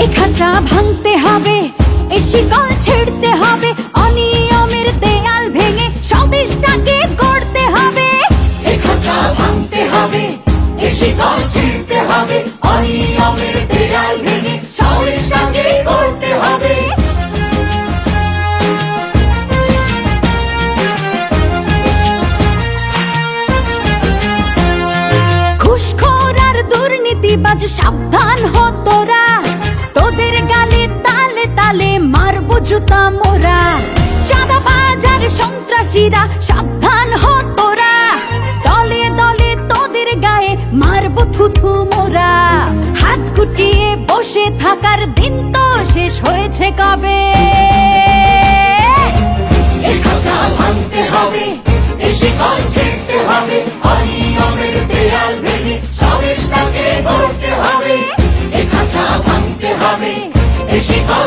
এ খাঁচা ভাঙতে হবে, এ শিকল ছিঁড়তে হবে, অনিয়মের দেয়াল ভেঙে স্বদেশটাকে গড়তে হবে। এ খাঁচা ভাঙতে হবে, এ শিকল ছিঁড়তে হবে, অনিয়মের দেয়াল ভেঙে স্বদেশটাকে গড়তে হবে। ঘুষখোর আর দুর্নীতিবাজ সাবধান হ তোরা, তোদের গালে তালে তালে মারবো জুতা মোরা। চাঁদাবাজ আর সন্ত্রাসীরা সাবধান হ তোরা, দলে দলে তোদের গায়ে মারবো থুথু মোরা। হাত গুটিয়ে বসে থাকার দিন তো শেষ হয়েছে কবে। এ খাঁচা ভাঙতে হবে, এ শিকল ছিঁড়তে হবে, অনিয়মের দেয়াল ভেঙে স্বদেশটাকে গড়তে হবে। এ খাঁচা ভাঙতে হবে, এ শিকল